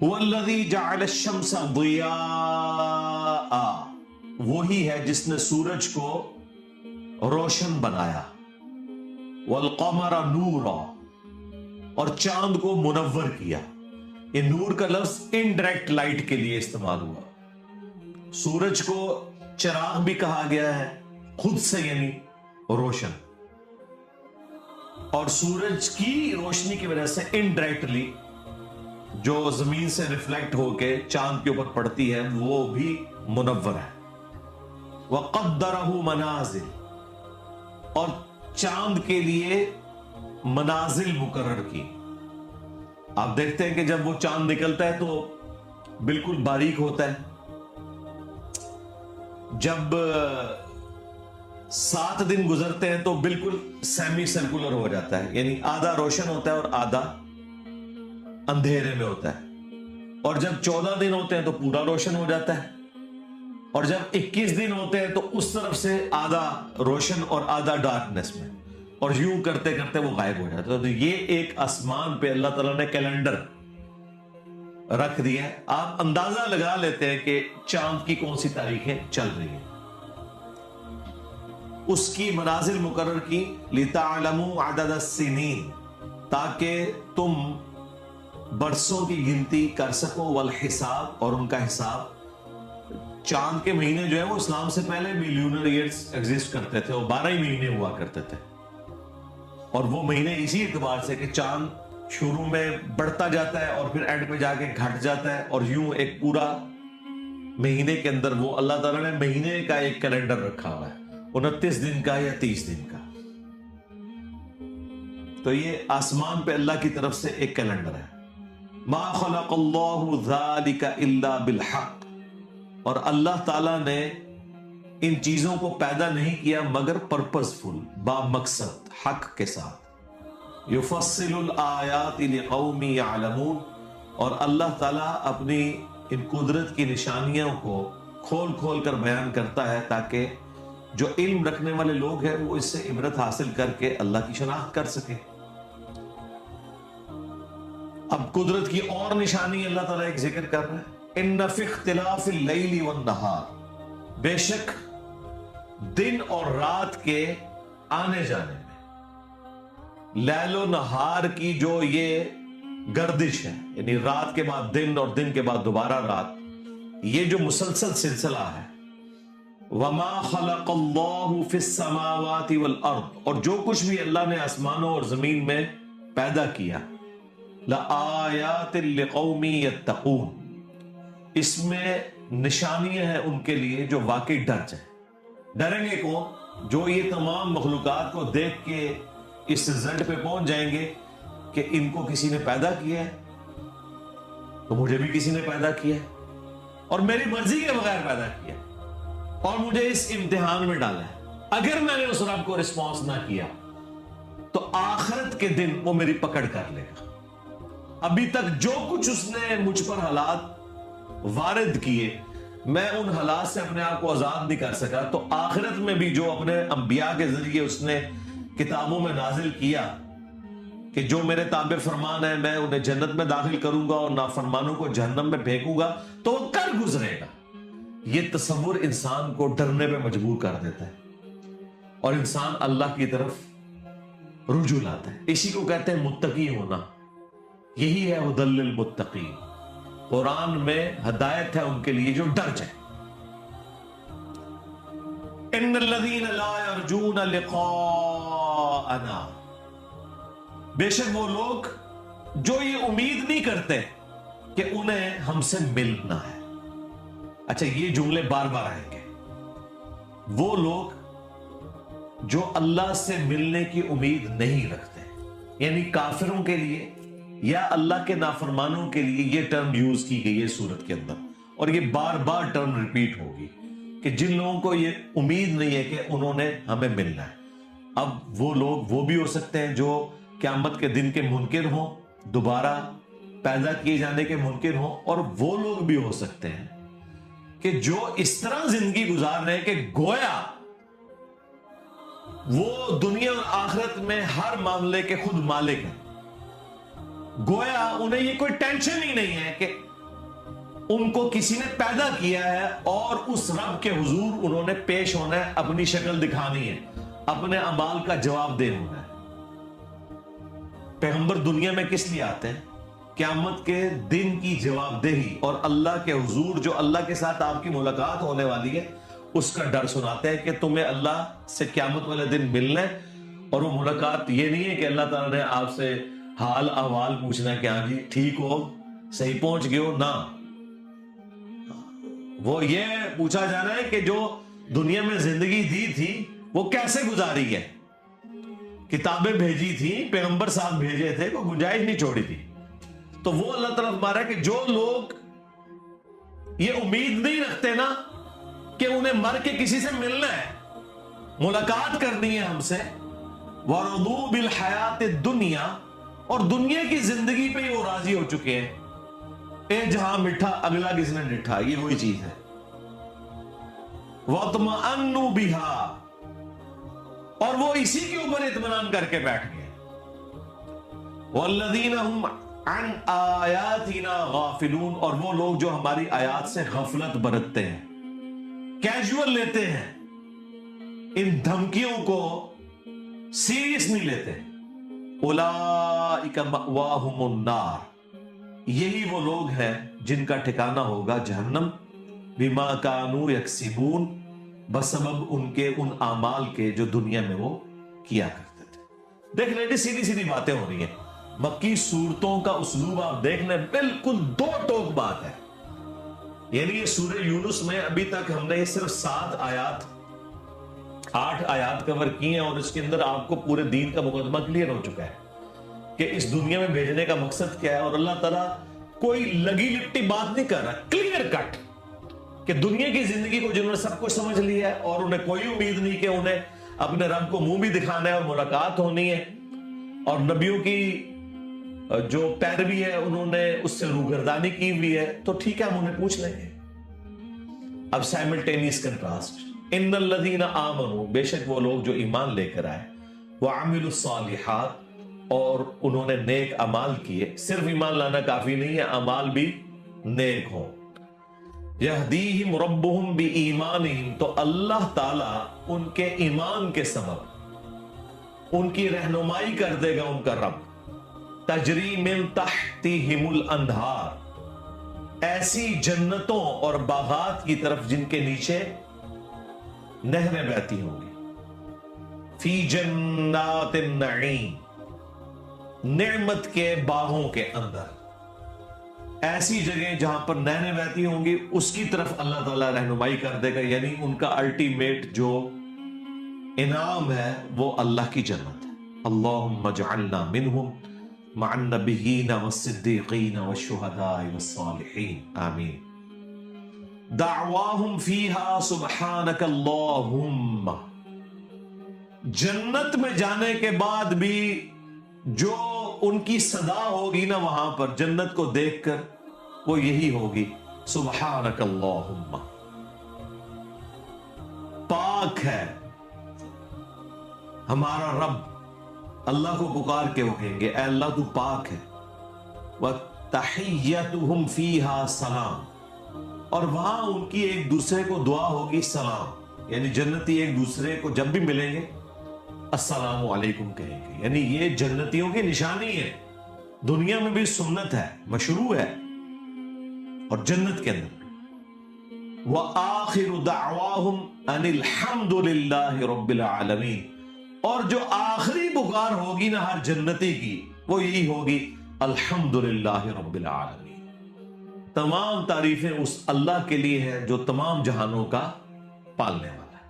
وَالَّذِي جَعَلَ الشَّمْسَ ضِيَاءً، وہی ہے جس نے سورج کو روشن بنایا، وَالْقَمَرَ نُورًا، اور چاند کو منور کیا۔ یہ نور کا لفظ انڈائریکٹ لائٹ کے لیے استعمال ہوا۔ سورج کو چراغ بھی کہا گیا ہے خود سے، یعنی روشن، اور سورج کی روشنی کی وجہ سے انڈائریکٹلی جو زمین سے ریفلیکٹ ہو کے چاند کے اوپر پڑتی ہے وہ بھی منور ہے۔ وَقَدَّرَهُ مَنَازِلَ، اور چاند کے لیے منازل مقرر کی۔ آپ دیکھتے ہیں کہ جب وہ چاند نکلتا ہے تو بالکل باریک ہوتا ہے، جب 7 دن گزرتے ہیں تو بالکل سیمی سرکولر ہو جاتا ہے، یعنی آدھا روشن ہوتا ہے اور آدھا اندھیرے میں ہوتا ہے، اور جب 14 دن ہوتے ہیں تو پورا روشن ہو جاتا ہے، اور جب 21 دن ہوتے ہیں تو اس طرف سے آدھا روشن اور آدھا ڈارکنیس میں، اور یوں کرتے کرتے وہ غائب ہو جاتا ہے۔ تو یہ ایک آسمان پہ اللہ تعالیٰ نے کیلنڈر رکھ دیا ہے، آپ اندازہ لگا لیتے ہیں کہ چاند کی کون سی تاریخیں چل رہی ہیں۔ اس کی منازل مقرر کی، لِتَعْلَمُوا عَدَدَ السِّنِينَ، تاکہ تم برسوں کی گنتی کر سکو، والحساب، اور ان کا حساب۔ چاند کے مہینے جو ہے وہ اسلام سے پہلے بھی لونر ایئرز ایگزسٹ کرتے تھے، وہ 12 ہی مہینے ہوا کرتے تھے، اور وہ مہینے اسی اعتبار سے کہ چاند شروع میں بڑھتا جاتا ہے اور پھر اینڈ پہ جا کے گھٹ جاتا ہے، اور یوں ایک پورا مہینے کے اندر وہ اللہ تعالیٰ نے مہینے کا ایک کیلنڈر رکھا ہوا ہے، 29 دن کا یا 30 دن کا۔ تو یہ آسمان پہ اللہ کی طرف سے ایک کیلنڈر ہے۔ ما خلق اللہ ذالک الا بالحق، اور اللہ تعالیٰ نے ان چیزوں کو پیدا نہیں کیا مگر پرپزفل، با مقصد، حق کے ساتھ۔ یفصل الآیات لقوم یعلمون، اور اللہ تعالیٰ اپنی ان قدرت کی نشانیوں کو کھول کھول کر بیان کرتا ہے تاکہ جو علم رکھنے والے لوگ ہیں وہ اس سے عبرت حاصل کر کے اللہ کی شناخت کر سکے۔ اب قدرت کی اور نشانی اللہ تعالیٰ ایک ذکر کر رہا ہے، ان فی اختلاف اللیل والنہار، بے شک دن اور رات کے آنے جانے میں، لیل و نہار کی جو یہ گردش ہے، یعنی رات کے بعد دن اور دن کے بعد دوبارہ رات، یہ جو مسلسل سلسلہ ہے، وما خلق اللہ فی السماوات والارض، اور جو کچھ بھی اللہ نے آسمانوں اور زمین میں پیدا کیا، لآیات لقوم یتقون، اس میں نشانیاں ہیں ان کے لیے جو واقعی ڈر جائیں۔ ڈریں گے کون؟ جو یہ تمام مخلوقات کو دیکھ کے اس رزلٹ پہ پہنچ جائیں گے کہ ان کو کسی نے پیدا کیا ہے، تو مجھے بھی کسی نے پیدا کیا ہے، اور میری مرضی کے بغیر پیدا کیا ہے، اور مجھے اس امتحان میں ڈالا ہے۔ اگر میں نے اس رب کو رسپانس نہ کیا تو آخرت کے دن وہ میری پکڑ کر لے گا۔ ابھی تک جو کچھ اس نے مجھ پر حالات وارد کیے، میں ان حالات سے اپنے آپ کو آزاد نہیں کر سکا، تو آخرت میں بھی جو اپنے انبیاء کے ذریعے اس نے کتابوں میں نازل کیا کہ جو میرے تابع فرمان ہے میں انہیں جنت میں داخل کروں گا اور نافرمانوں کو جہنم میں پھینکوں گا، تو وہ کر گزرے گا۔ یہ تصور انسان کو ڈرنے پہ مجبور کر دیتا ہے اور انسان اللہ کی طرف رجوع لاتا ہے۔ اسی کو کہتے ہیں متقی ہونا، یہی ہے ھدی للمتقین۔ قرآن میں ہدایت ہے ان کے لیے جو ڈر جائیں۔ ان الذین لا یرجون لقاءنا، بے شک وہ لوگ جو یہ امید نہیں کرتے کہ انہیں ہم سے ملنا ہے۔ اچھا، یہ جملے بار بار آئیں گے۔ وہ لوگ جو اللہ سے ملنے کی امید نہیں رکھتے، یعنی کافروں کے لیے یا اللہ کے نافرمانوں کے لیے یہ ٹرم یوز کی گئی ہے سورت کے اندر، اور یہ بار بار ٹرم ریپیٹ ہوگی کہ جن لوگوں کو یہ امید نہیں ہے کہ انہوں نے ہمیں ملنا ہے۔ اب وہ لوگ وہ بھی ہو سکتے ہیں جو قیامت کے دن کے منکر ہوں، دوبارہ پیدا کیے جانے کے منکر ہوں، اور وہ لوگ بھی ہو سکتے ہیں کہ جو اس طرح زندگی گزار رہے ہیں کہ گویا وہ دنیا اور آخرت میں ہر معاملے کے خود مالک ہیں، گویا انہیں یہ کوئی ٹینشن ہی نہیں ہے کہ ان کو کسی نے پیدا کیا ہے اور اس رب کے حضور انہوں نے پیش ہونا ہے, اپنی شکل دکھانی ہے, اپنے اعمال کا جواب دے ہونا ہے. پیغمبر دنیا میں کس لیے آتے ہیں؟ قیامت کے دن کی جواب دہی اور اللہ کے حضور, جو اللہ کے ساتھ آپ کی ملاقات ہونے والی ہے, اس کا ڈر سناتے ہیں کہ تمہیں اللہ سے قیامت والے دن ملنا ہے. اور وہ ملاقات یہ نہیں ہے کہ اللہ تعالیٰ نے آپ سے حال احوال پوچھنا ہے کہ ہاں جی ٹھیک ہو, صحیح پہنچ گئے ہو, نہ. وہ یہ پوچھا جانا ہے کہ جو دنیا میں زندگی دی تھی وہ کیسے گزاری ہے. کتابیں بھیجی تھی, پیغمبر صاحب بھیجے تھے, کوئی گنجائش نہیں چھوڑی تھی. تو وہ اللہ تعالیٰ فرما رہا ہے کہ جو لوگ یہ امید نہیں رکھتے نا کہ انہیں مر کے کسی سے ملنا ہے, ملاقات کرنی ہے ہم سے, وَرَضُوا بِالْحَيَاةِ الدُّنْيَا, اور دنیا کی زندگی پہ ہی وہ راضی ہو چکے ہیں. اے جہاں مٹھا اگلا کس نے ڈٹھا, یہ وہی چیز ہے. وَاطْمَأَنُّوا بِهَا, اور وہ اسی کے اوپر اطمینان کر کے بیٹھ گئے. وَالَّذِينَ هُمْ عَنْ آيَاتِنَا غَافِلُونَ, اور وہ لوگ جو ہماری آیات سے غفلت برتتے ہیں, کیجول لیتے ہیں, ان دھمکیوں کو سیریس نہیں لیتے. اولئک مأواہم النار, یہی وہ لوگ ہیں جن کا ٹھکانہ ہوگا جہنم. بما کانوا یکسبون, بسبب ان کے ان اعمال کے جو دنیا میں وہ کیا کرتے تھے. دیکھ لیں سیدھی سیدھی باتیں ہو رہی ہیں. مکی صورتوں کا اسلوب آپ دیکھ لیں, بالکل دو ٹوک بات ہے. یعنی یہ سورہ یونس میں ابھی تک ہم نے صرف 8 آیات کور کی ہیں, اور اس کے اندر آپ کو پورے دین کا مقدمہ کلیئر ہو چکا ہے کہ اس دنیا میں بھیجنے کا مقصد کیا ہے. اور اللہ تعالیٰ کوئی لگی لپٹی بات نہیں کر رہا, کلیئر کٹ, کہ دنیا کی زندگی کو جنہوں نے سب کچھ سمجھ لیا ہے اور انہیں کوئی امید نہیں کہ انہیں اپنے رب کو منہ بھی دکھانا ہے اور ملاقات ہونی ہے, اور نبیوں کی جو پیروی ہے انہوں نے اس سے روگردانی کی ہوئی ہے, تو ٹھیک ہے ہم انہیں پوچھ لیں گے. اب سائملٹینیس کنٹراسٹ, ان الذین آمنوا, بے شک وہ لوگ جو ایمان لے کر آئے, وعملوا الصالحات, اور انہوں نے نیک اعمال کیے. صرف ایمان لانا کافی نہیں ہے, اعمال بھی نیک ہوں. یہدیہم ربہم بایمانہم, تو اللہ تعالیٰ ان کے ایمان کے سبب ان کی رہنمائی کر دے گا ان کا رب. تجری من تحتہم الانہار, ایسی جنتوں اور باغات کی طرف جن کے نیچے نہریں بہتی ہوں گی. فی جنات النعیم, نعمت کے باغوں کے اندر, ایسی جگہ جہاں پر نہریں بہتی ہوں گی اس کی طرف اللہ تعالیٰ رہنمائی کر دے گا. یعنی ان کا الٹیمیٹ جو انعام ہے وہ اللہ کی جنت ہے. اللہم اجعلنا منہم مع النبیین والصدیقین والشہداء والصالحین, آمین. دعواہم فیہا سبحانک اللہم, جنت میں جانے کے بعد بھی جو ان کی صدا ہوگی نا وہاں پر جنت کو دیکھ کر, وہ یہی ہوگی, سبحانک اللہم, پاک ہے ہمارا رب. اللہ کو پکار کے وہ کہیں گے اے اللہ تو پاک ہے. وَتَحِيَّتُهُمْ فِيهَا سلام, اور وہاں ان کی ایک دوسرے کو دعا ہوگی سلام. یعنی جنتی ایک دوسرے کو جب بھی ملیں گے السلام علیکم کہیں گے. یعنی یہ جنتیوں کی نشانی ہے, دنیا میں بھی سنت ہے, مشروع ہے, اور جنت کے اندر. وَآخِرُ دَعْوَاهُمْ أَنِ الْحَمْدُ لِلَّهِ رَبِّ الْعَالَمِينَ, اور جو آخری پکار ہوگی نا ہر جنتی کی وہ یہی ہوگی الحمدللہ رب العالمین. تمام تعریفیں اس اللہ کے لیے ہیں جو تمام جہانوں کا پالنے والا ہے.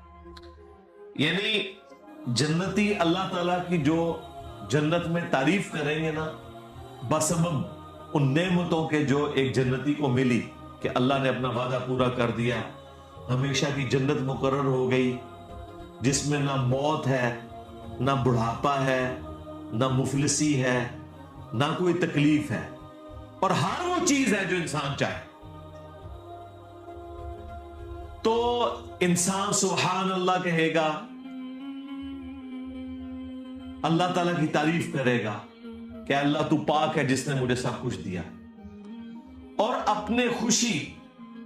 یعنی جنتی اللہ تعالیٰ کی جو جنت میں تعریف کریں گے نا بسبب ان نعمتوں کے جو ایک جنتی کو ملی, کہ اللہ نے اپنا وعدہ پورا کر دیا, ہمیشہ کی جنت مقرر ہو گئی جس میں نہ موت ہے, نہ بڑھاپا ہے, نہ مفلسی ہے, نہ کوئی تکلیف ہے, اور ہر وہ چیز ہے جو انسان چاہے. تو انسان سبحان اللہ کہے گا, اللہ تعالیٰ کی تعریف کرے گا کہ اللہ تو پاک ہے جس نے مجھے سب کچھ دیا. اور اپنے خوشی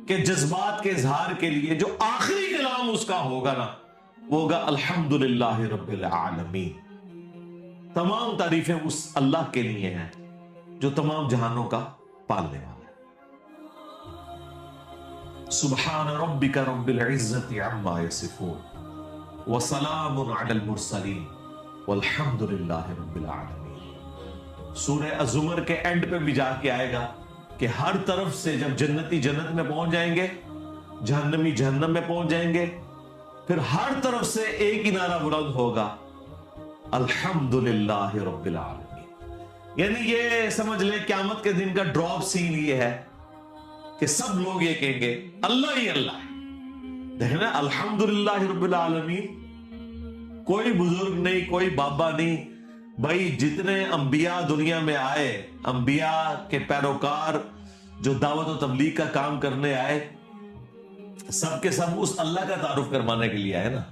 کے جذبات کے اظہار کے لیے جو آخری کلام اس کا ہوگا نا، وہ ہوگا الحمدللہ رب العالمین. تمام تعریفیں اس اللہ کے لیے ہیں جو تمام جہانوں کا پالنے والا ہے. سبحان ربک رب العزت عما یصفون وسلام علی المرسلین والحمد للہ رب العالمین. سورہ الزمر کے اینڈ پہ بھی جا کے آئے گا کہ ہر طرف سے جب جنتی جنت میں پہنچ جائیں گے، جہنمی جہنم میں پہنچ جائیں گے، پھر ہر طرف سے ایک ہی نعرہ بلند ہوگا، الحمدللہ رب العالمین. یعنی یہ سمجھ لیں قیامت کے دن کا ڈراپ سین یہ ہے کہ سب لوگ یہ کہیں گے اللہ ہی اللہ ہے. دیکھنا الحمدللہ رب العالمین، کوئی بزرگ نہیں، کوئی بابا نہیں بھائی. جتنے انبیاء دنیا میں آئے، انبیاء کے پیروکار جو دعوت و تبلیغ کا کام کرنے آئے، سب کے سب اس اللہ کا تعارف کروانے کے لیے آئے نا.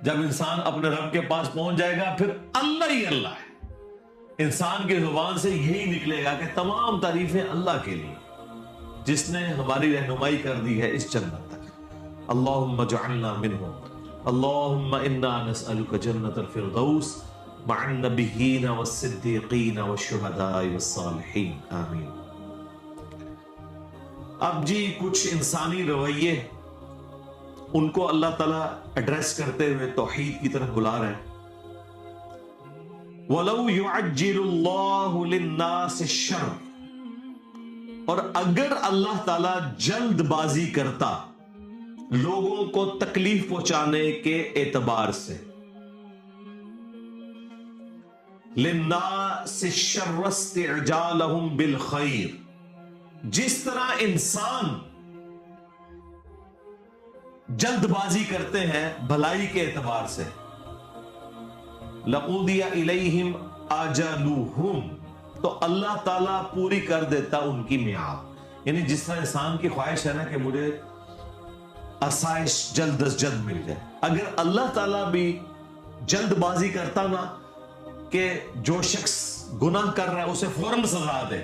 جب انسان اپنے رب کے پاس پہنچ جائے گا پھر اللہ ہی اللہ ہے. انسان کی زبان سے یہی نکلے گا کہ تمام تعریفیں اللہ کے لیے جس نے ہماری رہنمائی کر دی ہے اس جنت تک. اللہم اجعلنا منہم، اللہم انا نسألک جنت الفردوس مع النبیین والصدیقین والشہداء والصالحین آمین. اب جی کچھ انسانی رویے ان کو اللہ تعالیٰ ایڈریس کرتے ہوئے توحید کی طرف بلا رہے ہیں. وَلَوْ يُعَجِّلُ اللَّهُ لِلنَّاسِ الشَّرَّ، اور اگر اللہ تعالیٰ جلد بازی کرتا لوگوں کو تکلیف پہنچانے کے اعتبار سے، لِلنَّاسِ الشَّرَّ اسْتِعْجَالَهُمْ بِالْخَيْرِ، جس طرح انسان جلد بازی کرتے ہیں بھلائی کے اعتبار سے، لَقُضِيَ إِلَيْهِمْ آجَلُهُمْ، تو اللہ تعالیٰ پوری کر دیتا ان کی میعاد. یعنی جس طرح انسان کی خواہش ہے نا کہ مجھے آسائش جلد از جلد مل جائے، اگر اللہ تعالیٰ بھی جلد بازی کرتا نا کہ جو شخص گناہ کر رہا ہے اسے فوراً سزا دے،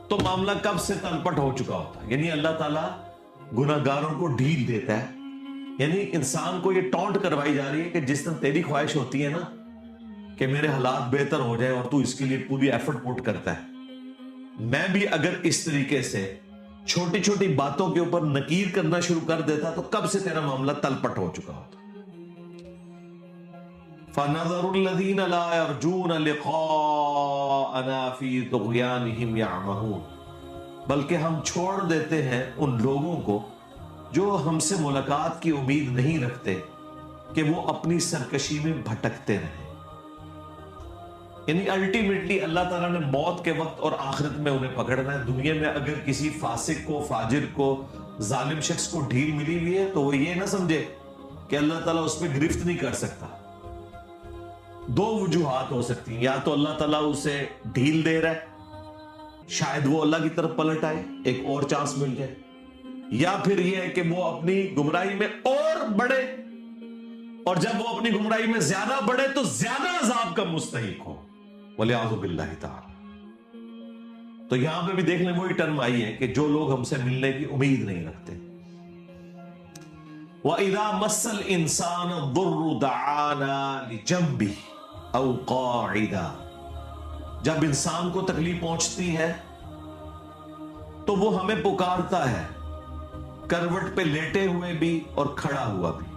تو معاملہ کب سے تلپٹ ہو چکا ہوتا. یعنی اللہ تعالیٰ گناہگاروں کو ڈھیل دیتا ہے. یعنی انسان کو یہ ٹونٹ کروائی جا رہی ہے کہ جس طرح تیری خواہش ہوتی ہے نا کہ میرے حالات بہتر ہو جائے اور تو اس کے لیے پوری ایفرٹ پوٹ کرتا ہے، میں بھی اگر اس طریقے سے چھوٹی چھوٹی باتوں کے اوپر نکیر کرنا شروع کر دیتا تو کب سے تیرا معاملہ تلپٹ ہو چکا ہوتا. فَنَظَرُ الَّذِينَ لَا يَرْجُونَ لِقَاءَنَا فِي طُغْيَانِهِمْ يَعْمَهُونَ، بلکہ ہم چھوڑ دیتے ہیں ان لوگوں کو جو ہم سے ملاقات کی امید نہیں رکھتے کہ وہ اپنی سرکشی میں بھٹکتے رہیں. یعنی الٹیمیٹلی اللہ تعالیٰ نے موت کے وقت اور آخرت میں انہیں پکڑنا ہے. دنیا میں اگر کسی فاسق کو، فاجر کو، ظالم شخص کو ڈھیل ملی ہوئی ہے تو وہ یہ نہ سمجھے کہ اللہ تعالیٰ اس پہ گرفت نہیں کر سکتا. دو وجوہات ہو سکتی ہیں، یا تو اللہ تعالیٰ اسے ڈھیل دے رہا ہے، شاید وہ اللہ کی طرف پلٹ آئے، ایک اور چانس مل جائے، یا پھر یہ ہے کہ وہ اپنی گمراہی میں اور بڑھے، اور جب وہ اپنی گمراہی میں زیادہ بڑھے تو زیادہ عذاب کا مستحق ہو، وَلِعَوْذُ بِاللَّهِ تَعَالَى. تو یہاں پہ بھی دیکھ لیں وہی ٹرم آئی ہے کہ جو لوگ ہم سے ملنے کی امید نہیں رکھتے. وَإِذَا مَسَّ الْإِنسَانَ الضُّرُّ دَعَانَا لِجَنْبِهِ أَوْ قَاعِدًا، جب انسان کو تکلیف پہنچتی ہے تو وہ ہمیں پکارتا ہے، کروٹ پہ لیٹے ہوئے بھی اور کھڑا ہوا بھی.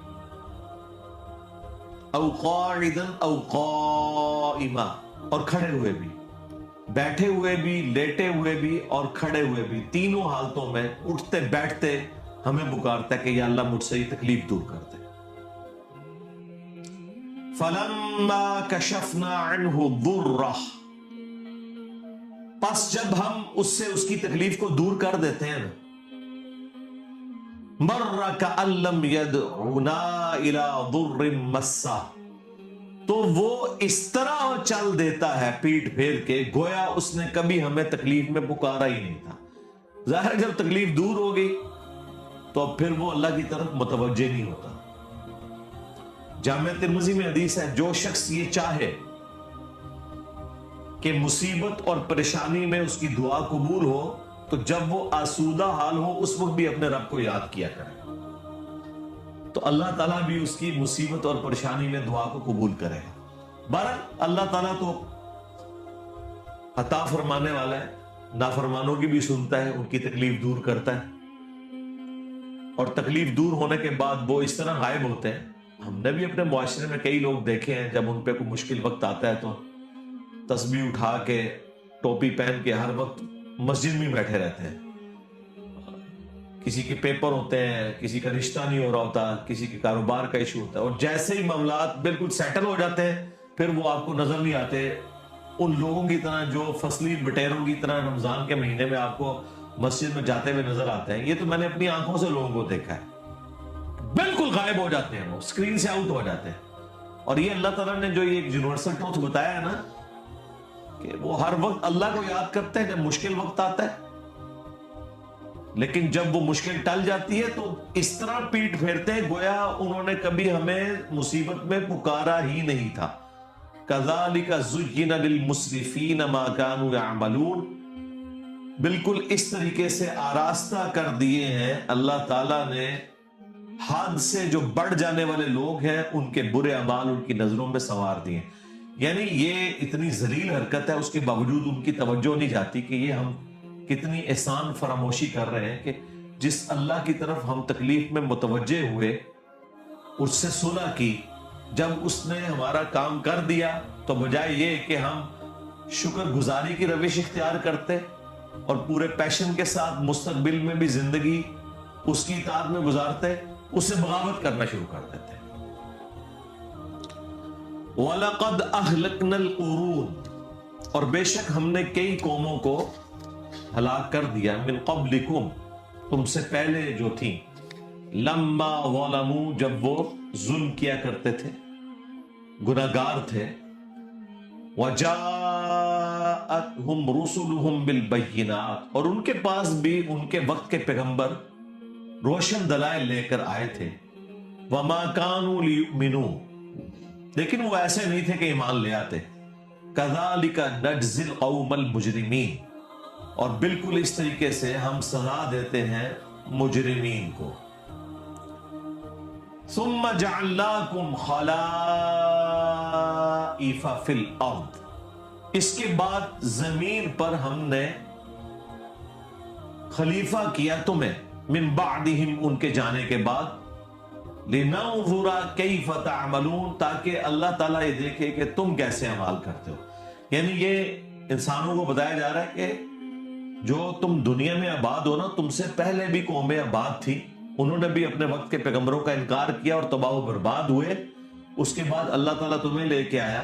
او قاعدا او قائما، اور کھڑے ہوئے بھی، بیٹھے ہوئے بھی، لیٹے ہوئے بھی اور کھڑے ہوئے بھی، تینوں حالتوں میں اٹھتے بیٹھتے ہمیں پکارتا ہے کہ یا اللہ مجھ سے یہ تکلیف دور کر دے. فَلَمَّا كَشَفْنَا عَنْهُ ضُرَّهُ، پس جب ہم اس سے اس کی تکلیف کو دور کر دیتے ہیں، مَرَّ كَأَن لَّمْ يَدْعُنَا إِلَىٰ ضُرٍّ مَسَّهُ، تو وہ اس طرح چل دیتا ہے پیٹ پھیر کے گویا اس نے کبھی ہمیں تکلیف میں پکارا ہی نہیں تھا. ظاہر جب تکلیف دور ہو گئی تو پھر وہ اللہ کی طرف متوجہ نہیں ہوتا. جامع ترمذی میں حدیث ہے، جو شخص یہ چاہے کہ مصیبت اور پریشانی میں اس کی دعا قبول ہو تو جب وہ آسودہ حال ہو اس وقت بھی اپنے رب کو یاد کیا کرے، تو اللہ تعالیٰ بھی اس کی مصیبت اور پریشانی میں دعا کو قبول کرے گا۔ بہرحال اللہ تعالیٰ تو عطا فرمانے والا ہے، نافرمانوں کی بھی سنتا ہے، ان کی تکلیف دور کرتا ہے، اور تکلیف دور ہونے کے بعد وہ اس طرح غائب ہوتے ہیں۔ ہم نے بھی اپنے معاشرے میں کئی لوگ دیکھے ہیں، جب ان پہ کوئی مشکل وقت آتا ہے تو تسبیح اٹھا کے ٹوپی پہن کے ہر وقت مسجد میں بیٹھے رہتے ہیں۔ کسی کے پیپر ہوتے ہیں، کسی کا رشتہ نہیں ہو رہا ہوتا، کسی کے کاروبار کا ایشو ہوتا ہے، اور جیسے ہی معاملات بالکل سیٹل ہو جاتے ہیں پھر وہ آپ کو نظر نہیں آتے ان لوگوں کی طرح جو فصلی بٹیروں کی طرح رمضان کے مہینے میں آپ کو مسجد میں جاتے ہوئے نظر آتے ہیں۔ یہ تو میں نے اپنی آنکھوں سے لوگوں کو دیکھا ہے، بالکل غائب ہو جاتے ہیں، وہ اسکرین سے آؤٹ ہو جاتے ہیں۔ اور یہ اللہ تعالیٰ نے جو یہ ایک یونیورسل ٹروتھ بتایا ہے نا کہ وہ ہر وقت اللہ کو یاد کرتے ہیں جب مشکل وقت آتا ہے، لیکن جب وہ مشکل ٹل جاتی ہے تو اس طرح پیٹ پھیرتے ہیں گویا انہوں نے کبھی ہمیں مصیبت میں پکارا ہی نہیں تھا۔ كَذَلِكَ زُيِّنَ لِلْمُسْرِفِينَ مَا كَانُوا يَعْمَلُونَ، بالکل اس طریقے سے آراستہ کر دیے ہیں اللہ تعالیٰ نے حد سے جو بڑھ جانے والے لوگ ہیں، ان کے برے اعمال ان کی نظروں میں سنوار دیے۔ یعنی یہ اتنی ذلیل حرکت ہے، اس کے باوجود ان کی توجہ نہیں جاتی کہ یہ ہم کتنی احسان فراموشی کر رہے ہیں کہ جس اللہ کی طرف ہم تکلیف میں متوجہ ہوئے، اس سے صلح کی، جب اس نے ہمارا کام کر دیا تو بجائے یہ کہ ہم شکر گزاری کی روش اختیار کرتے اور پورے پیشن کے ساتھ مستقبل میں بھی زندگی اس کی اطاعت میں گزارتے، اس سے بغاوت کرنا شروع کر دیتے۔ وَلَقَدْ أَهْلَكْنَا الْقُرُونَ، اور بے شک ہم نے کئی قوموں کو ہلاک کر دیا، من قبلکم، تم سے پہلے جو تھیں، لما ظلموا، جب وہ ظلم کیا کرتے تھے، گناہگار تھے، وجاءتهم رسلهم بالبینات، اور ان کے پاس بھی ان کے وقت کے پیغمبر روشن دلائل لے کر آئے تھے، وما كانوا ليؤمنوا، لیکن وہ ایسے نہیں تھے کہ ایمان لے آتے، كذلك نجزي القوم المجرمین، اور بالکل اس طریقے سے ہم سزا دیتے ہیں مجرمین کو۔ ثم جعلناکم خلائف فی الارض، اس کے بعد زمین پر ہم نے خلیفہ کیا تمہیں، من بعدہم، ان کے جانے کے بعد، لننظر کیف تعملون، تاکہ اللہ تعالیٰ یہ دیکھے کہ تم کیسے عمل کرتے ہو۔ یعنی یہ انسانوں کو بتایا جا رہا ہے کہ جو تم دنیا میں آباد ہو نا، تم سے پہلے بھی قومیں آباد تھی، انہوں نے بھی اپنے وقت کے پیغمبروں کا انکار کیا اور تباہ و برباد ہوئے۔ اس کے بعد اللہ تعالیٰ تمہیں لے کے آیا،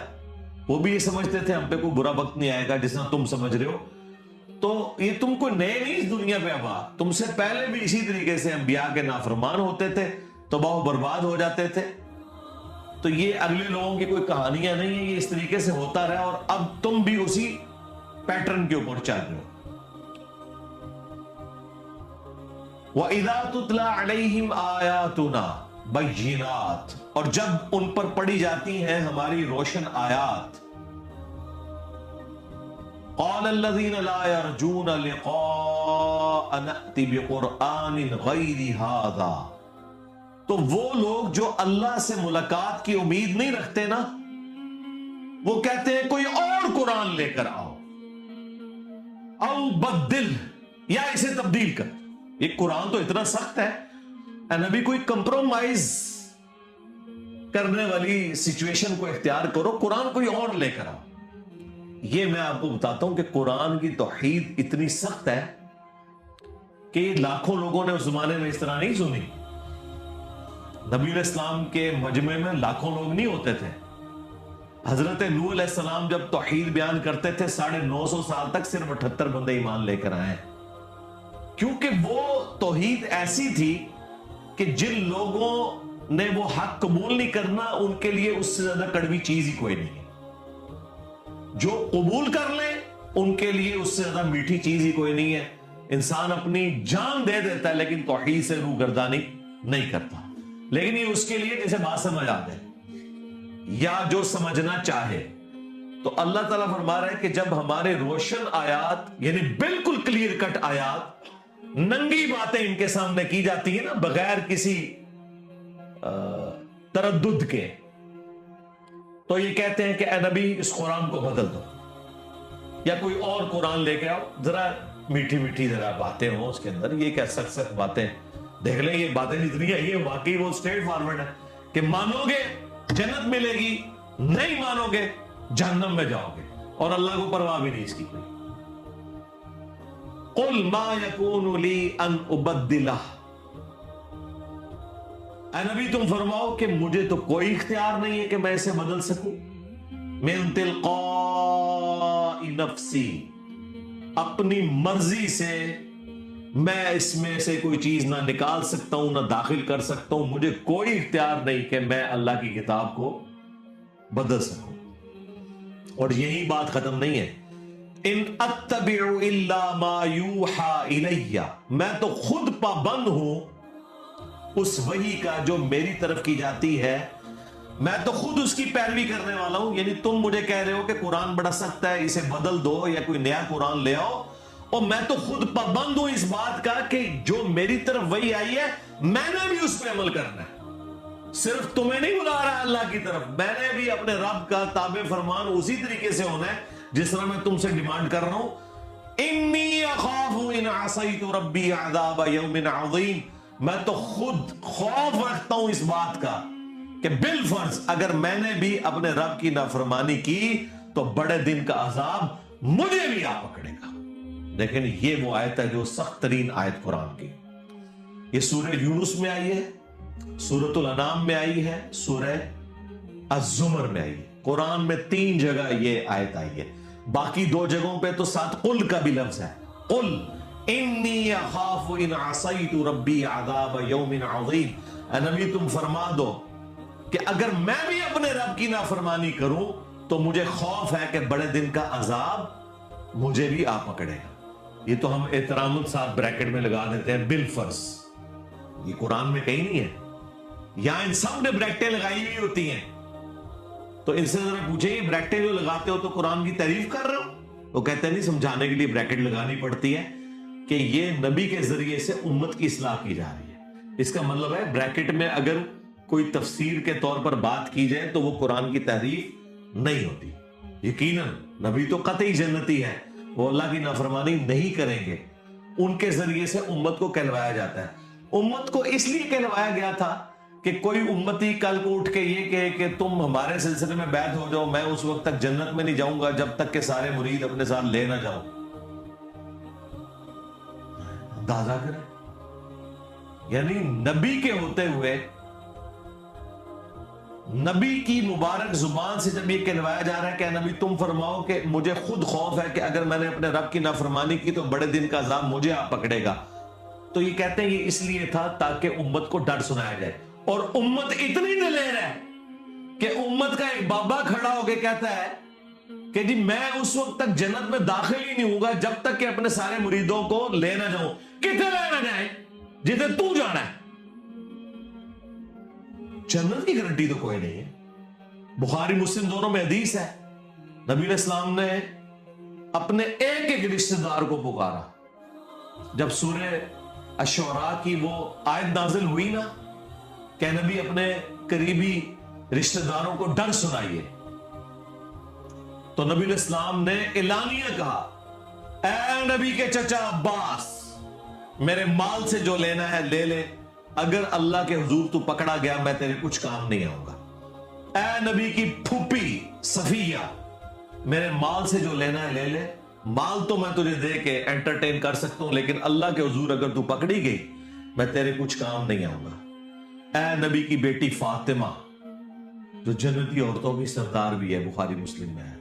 وہ بھی یہ سمجھتے تھے ہم پہ کوئی برا وقت نہیں آئے گا جس طرح تم سمجھ رہے ہو، تو یہ تم کو نئے نہیں اس دنیا پہ آباد، تم سے پہلے بھی اسی طریقے سے انبیاء کے نافرمان ہوتے تھے، تباہ و برباد ہو جاتے تھے۔ تو یہ اگلے لوگوں کی کوئی کہانیاں نہیں ہیں، یہ اس طریقے سے ہوتا رہا، اور اب تم بھی اسی پیٹرن کے اوپر چل رہے ہو۔ وَإِذَا تُتْلَى عَلَيْهِمْ آيَاتُنَا بَيِّنَاتٍ، اور جب ان پر پڑھی جاتی ہیں ہماری روشن آیات، قَالَ الَّذِينَ لَا يَرْجُونَ لِقَاءَ نَأْتِ بِقُرْآنٍ غَيْرِ هَذَا، تو وہ لوگ جو اللہ سے ملاقات کی امید نہیں رکھتے نا، وہ کہتے ہیں کوئی اور قرآن لے کر آؤ، او بدل، یا اسے تبدیل کر۔ یہ قرآن تو اتنا سخت ہے، اے نبی کوئی کمپرومائز کرنے والی سچویشن کو اختیار کرو، قرآن کوئی اور لے کر آؤ۔ یہ میں آپ کو بتاتا ہوں کہ قرآن کی توحید اتنی سخت ہے کہ لاکھوں لوگوں نے اس زمانے میں اس طرح نہیں سنی۔ نبی علیہ السلام کے مجمع میں لاکھوں لوگ نہیں ہوتے تھے۔ حضرت نوح علیہ السلام جب توحید بیان کرتے تھے 950 سال تک صرف 78 بندے ایمان لے کر آئے، کیونکہ وہ توحید ایسی تھی کہ جن لوگوں نے وہ حق قبول نہیں کرنا، ان کے لیے اس سے زیادہ کڑوی چیز ہی کوئی نہیں ہے۔ جو قبول کر لیں ان کے لیے اس سے زیادہ میٹھی چیز ہی کوئی نہیں ہے۔ انسان اپنی جان دے دیتا ہے لیکن توحید سے روگردانی نہیں کرتا۔ لیکن یہ اس کے لیے جیسے بات سمجھ آ جائے یا جو سمجھنا چاہے، تو اللہ تعالیٰ فرما رہا ہے کہ جب ہمارے روشن آیات یعنی بالکل کلیئر کٹ آیات ننگی باتیں ان کے سامنے کی جاتی ہیں نا بغیر کسی تردد کے, تو یہ کہتے ہیں کہ اے نبی اس قرآن کو بدل دو یا کوئی اور قرآن لے کے آؤ, ذرا میٹھی میٹھی ذرا باتیں ہوں اس کے اندر, یہ کیا سخت سخت باتیں دیکھ لیں, یہ باتیں جتنی ہیں یہ واقعی وہ اسٹریٹ فارورڈ ہے کہ مانو گے جنت ملے گی, نہیں مانو گے جہنم میں جاؤ گے, اور اللہ کو پرواہ بھی نہیں اس کی کوئی. قل ما یکون لی ان ابدلہ, اے نبی تم فرماؤ کہ مجھے تو کوئی اختیار نہیں ہے کہ میں اسے بدل سکوں, من تلقاء نفسی, اپنی مرضی سے میں اس میں سے کوئی چیز نہ نکال سکتا ہوں نہ داخل کر سکتا ہوں, مجھے کوئی اختیار نہیں کہ میں اللہ کی کتاب کو بدل سکوں. اور یہی بات ختم نہیں ہے, ان اتبع الا ما یوحى الی, میں تو خود پابند ہوں اس وحی کا جو میری طرف کی جاتی ہے, میں تو خود اس کی پیروی کرنے والا ہوں. یعنی تم مجھے کہہ رہے ہو کہ قرآن بڑا سخت ہے اسے بدل دو یا کوئی نیا قرآن لے آؤ, اور میں تو خود پابند ہوں اس بات کا کہ جو میری طرف وحی آئی ہے میں نے بھی اس پہ عمل کرنا ہے. صرف تمہیں نہیں بلا رہا اللہ کی طرف, میں نے بھی اپنے رب کا تابع فرمان اسی طریقے سے ہونا ہے جس طرح میں تم سے ڈیمانڈ کر رہا ہوں. انی اخاف ان عصیت ربی عذاب یوم عظیم, میں تو خود خوف رکھتا ہوں اس بات کا کہ بالفرض اگر میں نے بھی اپنے رب کی نافرمانی کی تو بڑے دن کا عذاب مجھے بھی آ پکڑے گا. لیکن یہ وہ آیت ہے جو سخت ترین آیت قرآن کی, یہ سورہ یونس میں آئی ہے, سورۃ الانعام میں آئی ہے, سورہ الزمر میں آئی ہے. قرآن میں 3 جگہ یہ آیت آئی ہے, باقی 2 جگہوں پہ تو ساتھ قل کا بھی لفظ ہے. قل انی اخاف ان عصیت ربی عذاب یوم عظیم, اے نبی تم فرما دو کہ اگر میں بھی اپنے رب کی نافرمانی کروں تو مجھے خوف ہے کہ بڑے دن کا عذاب مجھے بھی آ پکڑے گا. یہ تو ہم احترام الساتھ بریکٹ میں لگا دیتے ہیں بالفرض, یہ قرآن میں کہیں نہیں ہے, یہاں ان سب نے بریکٹیں لگائی ہوئی ہوتی ہیں. تو ان سے ذرا پوچھیں یہ بریکٹیں جو لگاتے ہو تو قرآن کی تعریف کر رہے ہو؟ وہ کہتے ہیں نہیں, سمجھانے کے لیے بریکٹ لگانی پڑتی ہے کہ یہ نبی کے ذریعے سے امت کی اصلاح کی جا رہی ہے. اس کا مطلب ہے بریکٹ میں اگر کوئی تفسیر کے طور پر بات کی جائے تو وہ قرآن کی تحریف نہیں ہوتی. یقیناً نبی تو قطعی جنتی ہے, وہ اللہ کی نافرمانی نہیں کریں گے, ان کے ذریعے سے امت کو کہلوایا جاتا ہے. امت کو اس لیے کہلوایا گیا تھا کہ کوئی امتی کل کو اٹھ کے یہ کہے کہ تم ہمارے سلسلے میں بیعت ہو جاؤ, میں اس وقت تک جنت میں نہیں جاؤں گا جب تک کہ سارے مرید اپنے ساتھ لے نہ جاؤ. اندازہ کریں, یعنی نبی کے ہوتے ہوئے نبی کی مبارک زبان سے جب یہ کہلوایا جا رہا ہے کہ نبی تم فرماؤ کہ مجھے خود خوف ہے کہ اگر میں نے اپنے رب کی نافرمانی کی تو بڑے دن کا عذاب مجھے آ پکڑے گا, تو یہ کہتے ہیں یہ اس لیے تھا تاکہ امت کو ڈر سنایا جائے. اور امت اتنی دلیر ہے کہ امت کا ایک بابا کھڑا ہو کے کہتا ہے کہ جی میں اس وقت تک جنت میں داخل ہی نہیں ہوں گا جب تک کہ اپنے سارے مریدوں کو لے نہ جاؤں. کتنے لے نہ جائیں جتنے تو جانا ہے, جنت کی گارنٹی تو کوئی نہیں ہے. بخاری مسلم دونوں میں حدیث ہے, نبی علیہ السلام نے اپنے ایک ایک رشتہ دار کو پکارا. جب سورہ الشعراء کی وہ آیت نازل ہوئی نا کہ نبی اپنے قریبی رشتہ داروں کو ڈر سنائیے, تو نبی علیہ السلام نے اعلانیہ کہا, اے نبی کے چچا عباس میرے مال سے جو لینا ہے لے لے, اگر اللہ کے حضور تو پکڑا گیا میں تیرے کچھ کام نہیں آؤں گا. اے نبی کی پھوپھی صفیہ میرے مال سے جو لینا ہے لے لے, مال تو میں تجھے دے کے انٹرٹین کر سکتا ہوں لیکن اللہ کے حضور اگر تو پکڑی گئی میں تیرے کچھ کام نہیں آؤں گا. اے نبی کی بیٹی فاطمہ جو جنتی عورتوں کی سردار بھی ہے, بخاری مسلم میں ہے,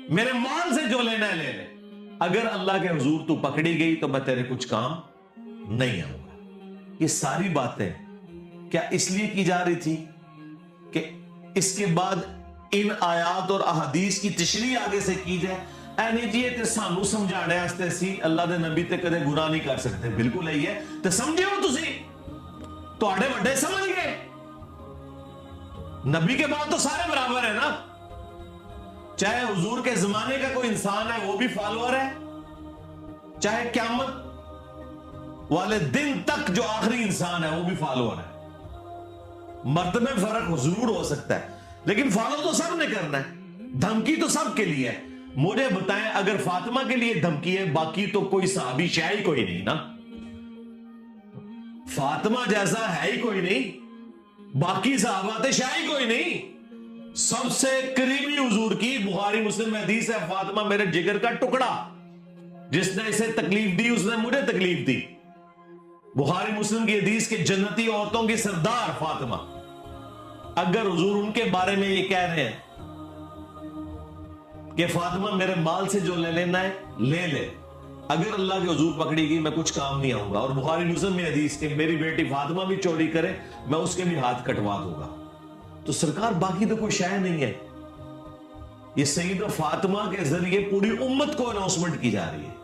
میرے مال سے جو لینا ہے لے لے, اگر اللہ کے حضور تو پکڑی گئی تو میں تیرے کچھ کام نہیں آؤں گا. یہ ساری باتیں کیا اس لیے کی جا رہی تھی کہ اس کے بعد ان آیات اور احادیث کی تشریح آگے سے کی جائے. اے نہیں جی تے سانو سمجھانے واسطے سی اللہ دے نبی تے کدے گناہ نہیں کر سکتے, بالکل یہی ہے. تے سمجھے ہو تسی, تواڈے وڈے سمجھ گئے, نبی کے بعد تو سارے برابر ہیں نا. چاہے حضور کے زمانے کا کوئی انسان ہے وہ بھی فالوور ہے، چاہے قیامت والے دن تک جو آخری انسان ہے وہ بھی فالوور ہے. مرتبہ فرق ضرور ہو سکتا ہے لیکن فالو تو سب نے کرنا ہے. دھمکی تو سب کے لیے ہے. مجھے بتائیں اگر فاطمہ کے لیے دھمکی ہے باقی تو کوئی صحابی شاہ ہی کوئی نہیں نا. فاطمہ جیسا ہے ہی کوئی نہیں، باقی صحابہ شاہ ہی کوئی نہیں. سب سے قریبی حضور کی بخاری مسلم میں حدیث ہے، فاطمہ میرے جگر کا ٹکڑا، جس نے اسے تکلیف دی اس نے مجھے تکلیف دی. بخاری مسلم کی حدیث کے جنتی عورتوں کی سردار فاطمہ. اگر حضور ان کے بارے میں یہ کہہ رہے ہیں کہ فاطمہ میرے مال سے جو لے لینا ہے لے لے، اگر اللہ کے حضور پکڑی گئی میں کچھ کام نہیں آؤں گا. اور بخاری مسلم میں حدیث کہ میری بیٹی فاطمہ بھی چوری کرے میں اس کے بھی ہاتھ کٹوا دوں گا. تو سرکار باقی تو کوئی شے نہیں ہے. یہ سیدہ فاطمہ کے ذریعے پوری امت کو اناؤنسمنٹ کی جا رہی ہے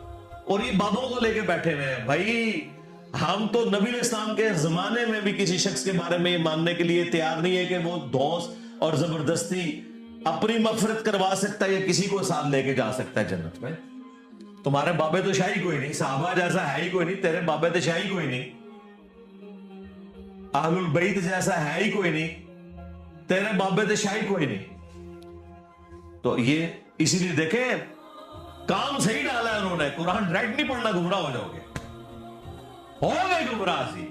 اور یہ بابوں کو لے کے بیٹھے ہوئے ہیں. بھائی ہم تو نبی علیہ السلام کے زمانے میں بھی کسی شخص کے بارے میں یہ ماننے کے لیے تیار نہیں ہے کہ وہ دھوس اور زبردستی اپنی مغفرت کروا سکتا ہے یا کسی کو ساتھ لے کے جا سکتا ہے جنت میں. تمہارے بابے تو شاہی کوئی نہیں، صحابہ جیسا ہے ہی کوئی نہیں، تیرے بابے تو شاہی کوئی نہیں، اہل البیت جیسا ہے ہی کوئی نہیں، تیرے بابے تو شاہی کوئی نہیں. تو یہ اسی لیے دیکھیں کام صحیح ڈالا ہے انہوں نے. قرآن ڈائریکٹ نہیں پڑھنا، گمراہ ہو جاؤ گے. ہو گئے گمراہ سی،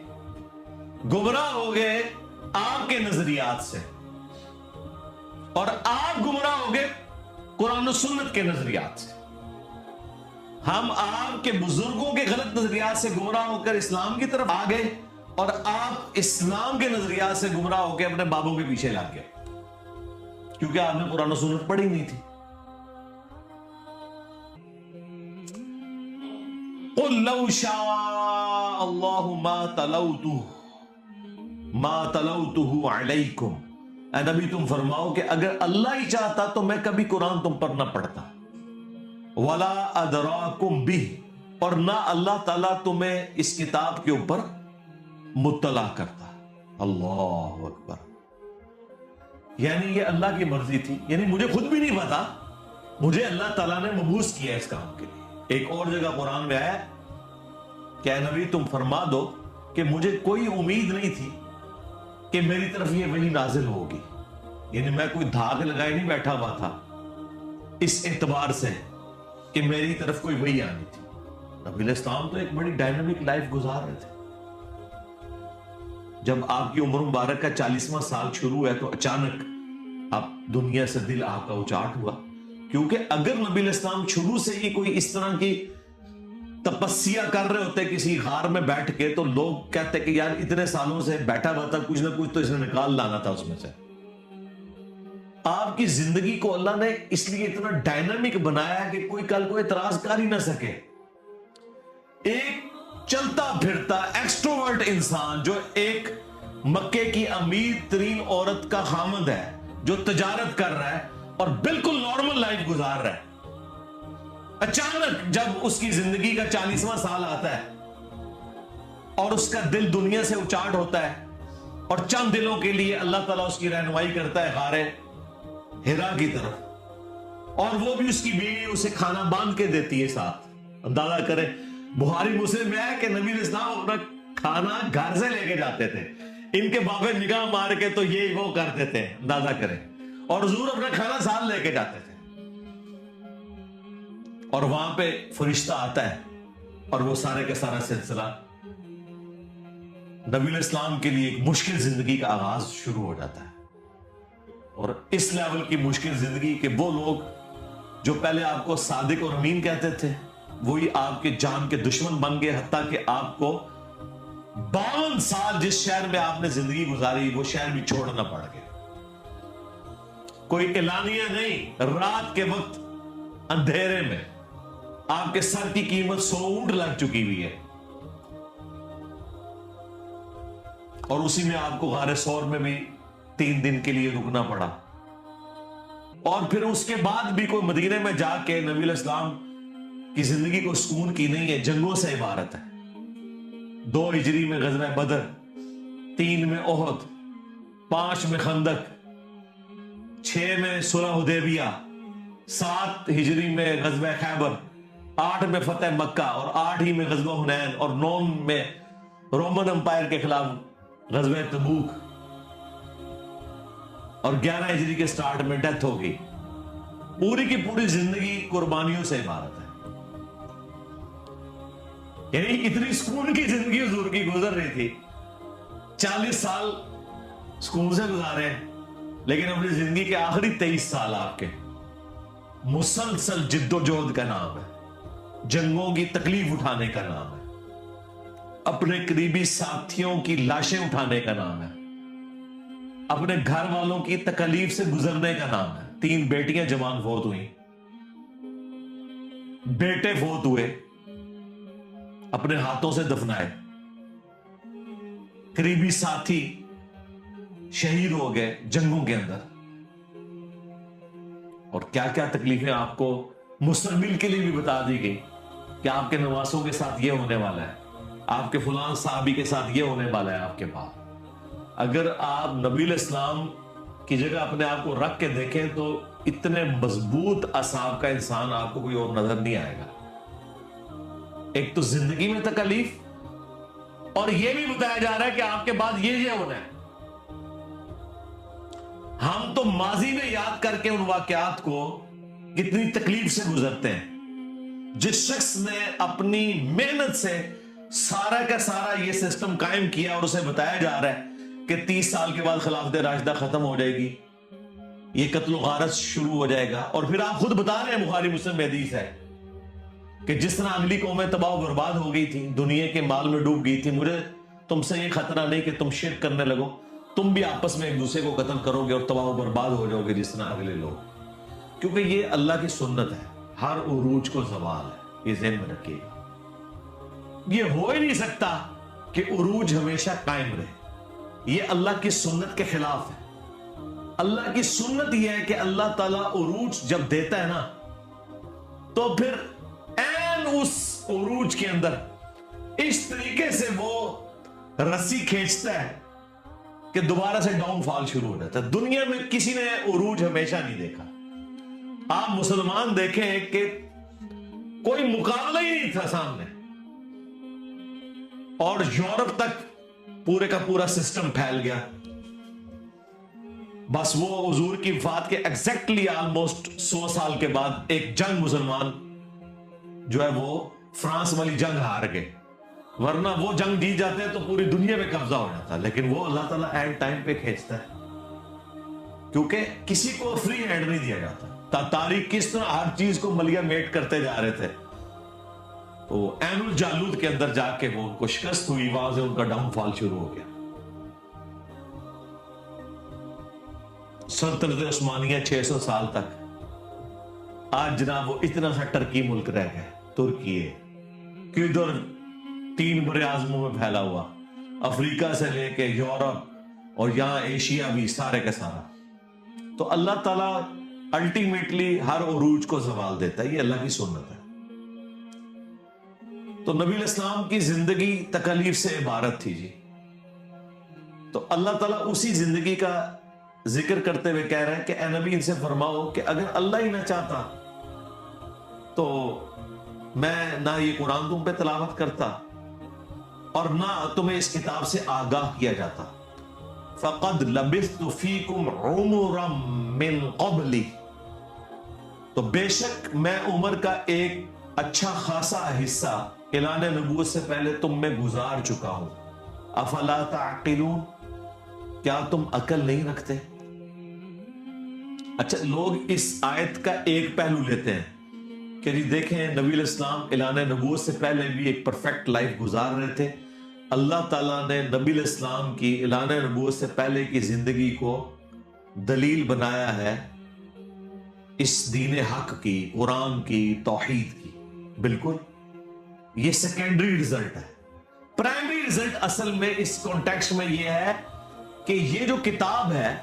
گمراہ ہو گئے آپ کے نظریات سے، اور آپ گمراہ ہو گئے قرآن و سنت کے نظریات سے. ہم آپ کے بزرگوں کے غلط نظریات سے گمراہ ہو کر اسلام کی طرف آ گئے اور آپ اسلام کے نظریات سے گمراہ ہو کے اپنے بابوں کے پیچھے لگ گئے کیونکہ آپ نے قرآن و سنت پڑھی نہیں تھی. قُلْ لَوْ شَاءَ اللَّهُ مَا تَلَوْتُهُ عَلَيْكُمْ. اے نبی تم فرماؤ کہ اگر اللہ ہی چاہتا تو میں کبھی قرآن تم پر نہ پڑھتا. وَلَا أَدْرَاكُمْ بِهِ، اور نہ اللہ تعالیٰ تمہیں اس کتاب کے اوپر مطلع کرتا. اللہ اکبر. یعنی یہ اللہ کی مرضی تھی، یعنی مجھے خود بھی نہیں پتا، مجھے اللہ تعالیٰ نے مبعوث کیا اس کام کے لیے. ایک اور جگہ قرآن میں آیا کہ اے نبی تم فرما دو کہ مجھے کوئی امید نہیں تھی کہ میری طرف یہ وحی نازل ہوگی. یعنی میں کوئی دھاگ لگائے نہیں بیٹھا ہوا تھا اس اعتبار سے کہ میری طرف کوئی وحی آنی تھی. نبی علیہ السلام تو ایک بڑی ڈائنامک لائف گزار رہے تھے. جب آپ کی عمر مبارک کا 40واں سال شروع ہے تو اچانک آپ دنیا سے دل آپ کا اچاٹ ہوا. کیونکہ اگر نبی علیہ السلام شروع سے ہی کوئی اس طرح کی تپسیا کر رہے ہوتے کسی غار میں بیٹھ کے تو لوگ کہتے کہ یار اتنے سالوں سے بیٹھا ہوا تھا، کچھ نہ کچھ تو اس نے نکال لانا تھا اس میں سے. آپ کی زندگی کو اللہ نے اس لیے اتنا ڈائنامک بنایا کہ کوئی کل کو اعتراض کر ہی نہ سکے. ایک چلتا پھرتا ایکسٹروورٹ انسان جو ایک مکے کی امیر ترین عورت کا خامند ہے، جو تجارت کر رہا ہے اور بالکل نارمل لائف گزار رہا ہے، اچانک جب اس کی زندگی کا 40واں سال آتا ہے اور اس کا دل دنیا سے اچاٹ ہوتا ہے اور چند دنوں کے لیے اللہ تعالیٰ اس کی رہنمائی کرتا ہے غار ہرا کی طرف، اور وہ بھی اس کی بیوی اسے کھانا باندھ کے دیتی ہے ساتھ. اندازہ کریں بخاری مسلم میں ہے کہ نبی علیہ السلام اپنا کھانا گھر سے لے کے جاتے تھے، ان کے بابے نگاہ مار کے تو یہ وہ کرتے تھے. اندازہ کریں. اور حضور اپنا کھانا ساتھ لے کے جاتے تھے اور وہاں پہ فرشتہ آتا ہے اور وہ سارے کا سارا سلسلہ نبی علیہ السلام کے لیے ایک مشکل زندگی کا آغاز شروع ہو جاتا ہے. اور اس لیول کی مشکل زندگی کہ وہ لوگ جو پہلے آپ کو صادق اور امین کہتے تھے وہی آپ کے جان کے دشمن بن گئے، حتیٰ کہ آپ کو 52 سال جس شہر میں آپ نے زندگی گزاری وہ شہر بھی چھوڑنا پڑ گیا. کوئی اعلانیہ نہیں، رات کے وقت اندھیرے میں آپ کے سر کی قیمت 100 اونٹ لگ چکی ہوئی ہے اور اسی میں آپ کو غار ثور میں بھی 3 دن کے لیے رکنا پڑا. اور پھر اس کے بعد بھی کوئی مدینے میں جا کے نبی علیہ السلام کی زندگی کو سکون کی نہیں ہے، جنگوں سے عبارت ہے. 2 ہجری میں غزوہ بدر، 3 میں احد، 5 میں خندق، 6 میں صلح حدیبیہ، 7 ہجری میں غزوہ خیبر، 8 میں فتح مکہ، اور 8 ہی میں غزوہ حنین، اور 9 میں رومن امپائر کے خلاف غزوہ تبوک، اور 11 ہجری کے سٹارٹ میں ڈیتھ ہو گئی۔ پوری کی پوری زندگی قربانیوں سے عبارت ہے۔ یعنی اتنی سکون کی زندگی حضور کی گزر رہی تھی، 40 سال سکون سے گزارے، لیکن اپنی زندگی کے آخری 23 سال آپ کے مسلسل جد و جہد کا نام ہے، جنگوں کی تکلیف اٹھانے کا نام ہے، اپنے قریبی ساتھیوں کی لاشیں اٹھانے کا نام ہے، اپنے گھر والوں کی تکلیف سے گزرنے کا نام ہے۔ 3 بیٹیاں جوان فوت ہوئیں، بیٹے فوت ہوئے، اپنے ہاتھوں سے دفنائے، قریبی ساتھی شہید ہو گئے جنگوں کے اندر، اور کیا کیا تکلیفیں آپ کو مستقبل کے لیے بھی بتا دی گئی کہ آپ کے نواسوں کے ساتھ یہ ہونے والا ہے، آپ کے فلان صحابی کے ساتھ یہ ہونے والا ہے آپ کے پاس۔ اگر آپ نبی الاسلام کی جگہ اپنے آپ کو رکھ کے دیکھیں تو اتنے مضبوط اعصاب کا انسان آپ کو کوئی اور نظر نہیں آئے گا۔ ایک تو زندگی میں تکلیف، اور یہ بھی بتایا جا رہا ہے کہ آپ کے بعد یہ ہونا ہے۔ ہم تو ماضی میں یاد کر کے ان واقعات کو کتنی تکلیف سے گزرتے ہیں۔ جس شخص نے اپنی محنت سے سارا کا سارا یہ سسٹم قائم کیا، اور اسے بتایا جا رہا ہے کہ 30 سال کے بعد خلافت راشدہ ختم ہو جائے گی، یہ قتل و غارت شروع ہو جائے گا، اور پھر آپ خود بتا رہے ہیں، بخاری مسلم میں حدیث ہے کہ جس طرح اگلی قومیں تباہ و برباد ہو گئی تھی، دنیا کے مال میں ڈوب گئی تھی، مجھے تم سے یہ خطرہ نہیں کہ تم شرک کرنے لگو، تم بھی آپس میں ایک دوسرے کو قتل کرو گے اور تباہ و برباد ہو جاؤ گے جس طرح اگلے لوگ۔ کیونکہ یہ اللہ کی سنت ہے، ہر عروج کو زوال ہے، یہ ذہن میں رکھیے گا۔ یہ ہو ہی نہیں سکتا کہ عروج ہمیشہ قائم رہے، یہ اللہ کی سنت کے خلاف ہے۔ اللہ کی سنت یہ ہے کہ اللہ تعالیٰ عروج جب دیتا ہے نا، تو پھر این اس عروج کے اندر اس طریقے سے وہ رسی کھینچتا ہے کہ دوبارہ سے ڈاؤن فال شروع ہو جاتا ہے۔ دنیا میں کسی نے عروج ہمیشہ نہیں دیکھا۔ آپ مسلمان دیکھیں کہ کوئی مقابلہ ہی نہیں تھا سامنے، اور یورپ تک پورے کا پورا سسٹم پھیل گیا۔ بس وہ حضور کی وفات کے ایگزیکٹلی آلموسٹ 100 سال کے بعد ایک جنگ مسلمان جو ہے وہ فرانس والی جنگ ہار گئے، ورنہ وہ جنگ جیت جاتے ہیں تو پوری دنیا میں قبضہ ہو جاتا، لیکن وہ اللہ تعالیٰ اینڈ ٹائم پہ کھینچتا ہے، کیونکہ کسی کو فری ہینڈ نہیں دیا جاتا۔ تاریخ کس طرح ہر چیز کو ملیا میٹ کرتے جا رہے تھے، تو عین الجالوت کے اندر جا کے وہ ان کو شکست ہوئی، وہاں سے ان کا ڈاؤن فال شروع ہو گیا۔ سلطنت عثمانیہ 600 سال تک، آج جناب وہ اتنا سا ٹرکی ملک رہ گئے، ترکی ہے کہ ادھر 3 بر اعظموں میں پھیلا ہوا، افریقہ سے لے کے یورپ اور یہاں ایشیا بھی سارے کا سارا۔ تو اللہ تعالیٰ الٹیمیٹلی ہر عروج کو زوال دیتا ہے، یہ اللہ کی سنت ہے۔ تو نبی علیہ السلام کی زندگی تکلیف سے عبارت تھی جی۔ تو اللہ تعالیٰ اسی زندگی کا ذکر کرتے ہوئے کہہ رہے ہیں کہ اے نبی ان سے فرماؤ کہ اگر اللہ ہی نہ چاہتا تو میں نہ یہ قرآن تم پہ تلاوت کرتا اور نہ تمہیں اس کتاب سے آگاہ کیا جاتا۔ فَقَدْ لَبِثْتُ فِيكُمْ عُمُرًا مِّن قَبْلِ، تو بے شک میں عمر کا ایک اچھا خاصا حصہ اعلان نبوت سے پہلے تم میں گزار چکا ہوں۔ افلا تعقلون، کیا تم عقل نہیں رکھتے؟ اچھا، لوگ اس آیت کا ایک پہلو لیتے ہیں کہ جی دیکھیں نبی علیہ السلام اعلان نبوت سے پہلے بھی ایک پرفیکٹ لائف گزار رہے تھے، اللہ تعالیٰ نے نبی علیہ السلام کی اعلان نبوت سے پہلے کی زندگی کو دلیل بنایا ہے اس دین حق کی، قرآن کی، توحید کی۔ بالکل، یہ سیکنڈری رزلٹ ہے۔ پرائمری رزلٹ اصل میں اس کانٹیکسٹ میں یہ ہے کہ یہ جو کتاب ہے،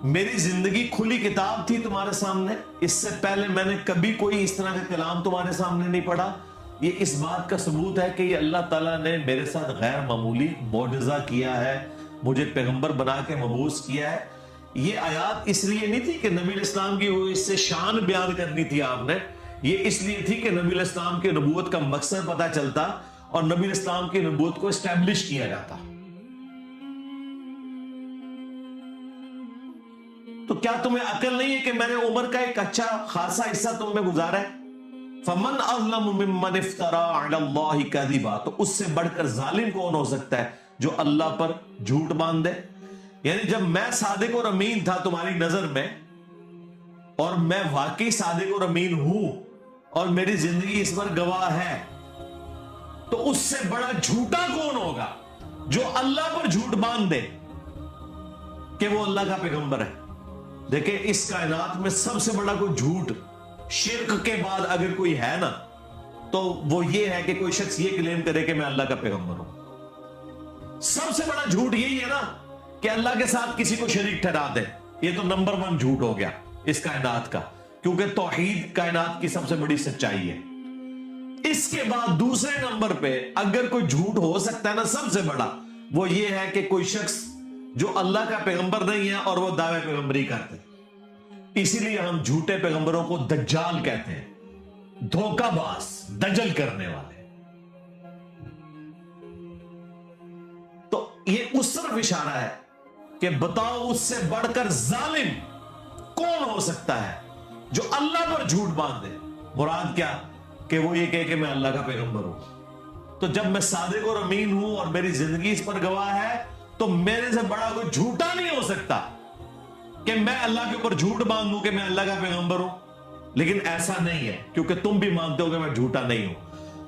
میری زندگی کھلی کتاب تھی تمہارے سامنے، اس سے پہلے میں نے کبھی کوئی اس طرح کا کلام تمہارے سامنے نہیں پڑھا۔ یہ اس بات کا ثبوت ہے کہ یہ اللہ تعالیٰ نے میرے ساتھ غیر معمولی معجزہ کیا ہے، مجھے پیغمبر بنا کے مبعوث کیا ہے۔ یہ آیات اس لیے نہیں تھی کہ نبی علیہ السلام کی وہ اس سے شان بیان کرنی تھی آپ نے، یہ اس لیے تھی کہ نبی علیہ السلام کی نبوت کا مقصد پتہ چلتا اور نبی علیہ السلام کی نبوت کو اسٹیبلش کیا جاتا۔ تو کیا تمہیں عقل نہیں ہے کہ میں نے عمر کا ایک اچھا خاصا حصہ تم میں گزارا ہے؟ فَمَنْ أَظْلَمُ مِمَّنِ افْتَرَىٰ عَلَى اللَّهِ كَذِبًا، تو اس سے بڑھ کر ظالم کون ہو سکتا ہے جو اللہ پر جھوٹ باندھ دے؟ یعنی جب میں صادق اور امین تھا تمہاری نظر میں، اور میں واقعی صادق اور امین ہوں اور میری زندگی اس پر گواہ ہے، تو اس سے بڑا جھوٹا کون ہوگا جو اللہ پر جھوٹ باندھ دے کہ وہ اللہ کا پیغمبر ہے؟ دیکھیں اس کائنات میں سب سے بڑا کوئی جھوٹ شرک کے بعد اگر کوئی ہے نا تو وہ یہ ہے کہ کوئی شخص یہ کلیم کرے کہ میں اللہ کا پیغمبر ہوں۔ سب سے بڑا جھوٹ یہی ہے نا کہ اللہ کے ساتھ کسی کو شریک ٹھہرا دے، یہ تو نمبر 1 جھوٹ ہو گیا اس کائنات کا، کیونکہ توحید کائنات کی سب سے بڑی سچائی ہے۔ اس کے بعد دوسرے نمبر پہ اگر کوئی جھوٹ ہو سکتا ہے نا سب سے بڑا، وہ یہ ہے کہ کوئی شخص جو اللہ کا پیغمبر نہیں ہے اور وہ دعوے پیغمبری کرتے ہیں۔ اسی لیے ہم جھوٹے پیغمبروں کو دجال کہتے ہیں، دھوکہ باز، دجل کرنے والے۔ تو یہ اس طرف اشارہ ہے کہ بتاؤ اس سے بڑھ کر ظالم کون ہو سکتا ہے جو اللہ پر جھوٹ باندھے؟ مراد کیا کہ وہ یہ کہے کہ میں اللہ کا پیغمبر ہوں۔ تو جب میں صادق اور امین ہوں اور میری زندگی اس پر گواہ ہے تو میرے سے بڑا کوئی جھوٹا نہیں ہو سکتا کہ میں اللہ کے اوپر جھوٹ باندھوں کہ میں اللہ کا پیغمبر ہوں۔ لیکن ایسا نہیں ہے کیونکہ تم بھی مانتے ہو کہ میں جھوٹا نہیں ہوں۔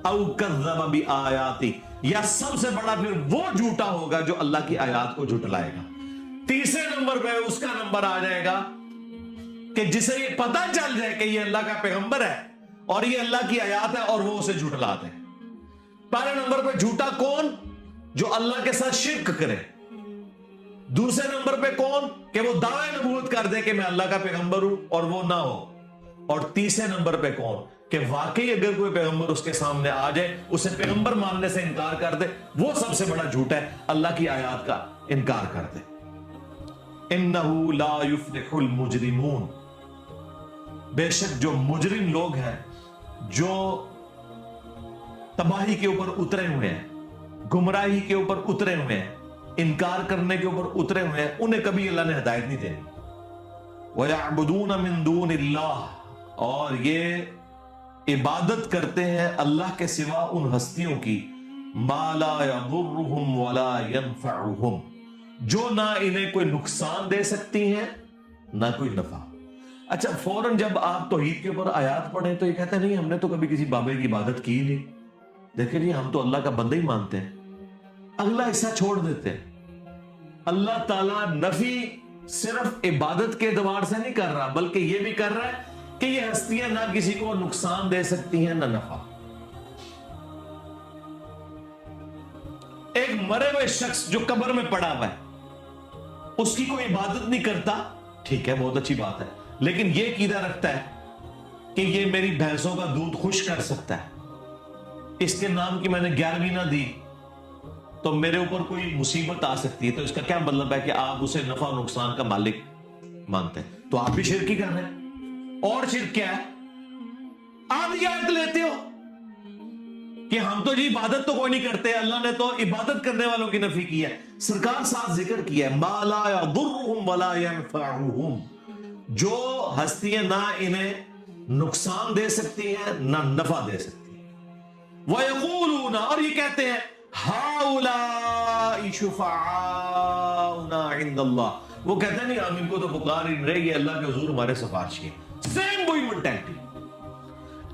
او کذب بآیاتی، یا سب سے بڑا پھر وہ جھوٹا ہوگا جو اللہ کی آیات کو جھٹلائے گا۔ تیسرے نمبر پہ اس کا نمبر آ جائے گا کہ جسے یہ پتہ چل جائے کہ یہ اللہ کا پیغمبر ہے اور یہ اللہ کی آیات ہے اور وہ اسے جھٹلاتے ہیں۔ پہلے نمبر پہ جھوٹا کون؟ جو اللہ کے ساتھ شرک کرے۔ دوسرے نمبر پہ کون؟ کہ وہ دعوے نبوت کر دے کہ میں اللہ کا پیغمبر ہوں اور وہ نہ ہو۔ اور تیسرے نمبر پہ کون؟ کہ واقعی اگر کوئی پیغمبر اس کے سامنے آ جائے اسے پیغمبر ماننے سے انکار کر دے، وہ سب سے بڑا جھوٹ ہے، اللہ کی آیات کا انکار کر دے۔ انہو لا یفلح المجرمون، بے شک جو مجرم لوگ ہیں، جو تباہی کے اوپر اترے ہوئے ہیں، گمراہی کے اوپر اترے ہوئے ہیں، انکار کرنے کے اوپر اترے ہوئے ہیں، انہیں کبھی اللہ نے ہدایت نہیں دینی۔ وَيَعْبُدُونَ مِن دُونِ اللَّهِ، اور یہ عبادت کرتے ہیں اللہ کے سوا ان ہستیوں کی، مَا لَا يَضُرُّهُمْ وَلَا يَنْفَعُهُمْ، جو نہ انہیں کوئی نقصان دے سکتی ہیں نہ کوئی نفع۔ اچھا فوراً جب آپ توحید کے اوپر آیات پڑھیں تو یہ کہتے ہیں نہیں ہم نے تو کبھی کسی بابے کی عبادت کی نہیں، دیکھیں نہیں ہم تو اللہ کا بندہ ہی مانتے ہیں۔ اگلا حصہ چھوڑ دیتے ہیں۔ اللہ تعالیٰ نفی صرف عبادت کے اعتبار سے نہیں کر رہا بلکہ یہ بھی کر رہا ہے کہ یہ ہستیاں نہ کسی کو نقصان دے سکتی ہیں نہ نفع۔ ایک مرے ہوئے شخص جو قبر میں پڑا ہوا ہے اس کی کوئی عبادت نہیں کرتا، ٹھیک ہے بہت اچھی بات ہے، لیکن یہ عقیدہ رکھتا ہے کہ یہ میری بھینسوں کا دودھ خوش کر سکتا ہے، اس کے نام کی میں نے 11ویں نہ دی تو میرے اوپر کوئی مصیبت آ سکتی ہے، تو اس کا کیا مطلب ہے کہ آپ اسے نفع و نقصان کا مالک مانتے ہیں؟ تو آپ بھی شرک ہی کر رہے ہیں۔ اور شرک کیا ہے؟ آپ یہ آیت لیتے ہو کہ ہم تو جی عبادت تو کوئی نہیں کرتے، اللہ نے تو عبادت کرنے والوں کی نفی کی ہے۔ سرکار ساتھ ذکر کیا ہے مَا لَا يَضُرُّهُمْ وَلَا يَنْفَعُهُمْ، جو ہستیاں نہ انہیں نقصان دے سکتی ہیں نہ نفع دے سکتی ہیں۔ وَيَقُولُونَ، اور یہ کہتے ہیں ہَؤُلَاءِ شُفَعَاؤُنَا عِندَ اللَّهِ، وہ کہتے ہیں نہیں ہم ان کو تو پکار ہی نہیں رہے، یہ اللہ کے حضور ہمارے سفارشی ہیں۔ سیم وہی مینٹیلٹی،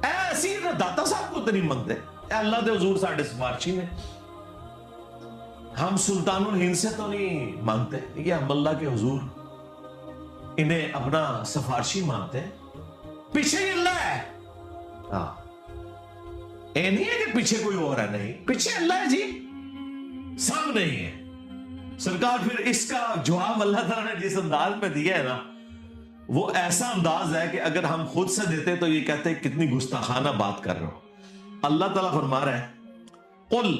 ایسی نہ داتا صاحب کو تو نہیں منگتے، اللہ کے حضور ساڑھے سفارشی میں، ہم سلطان الہند سے تو نہیں مانگتے، یہ ہم اللہ کے حضور انہیں اپنا سفارشی مانتے ہیں۔ پیچھے ہی اللہ ہے، ہاں اے نہیں ہے کہ پیچھے کوئی اور ہے، نہیں پیچھے اللہ ہے جی، سب نہیں ہے۔ سرکار پھر اس کا جواب اللہ تعالیٰ نے جس انداز میں دیا ہے نا وہ ایسا انداز ہے کہ اگر ہم خود سے دیتے تو یہ کہتے ہیں کتنی گستاخانہ بات کر رہے ہو۔ اللہ تعالیٰ فرما رہا ہے قل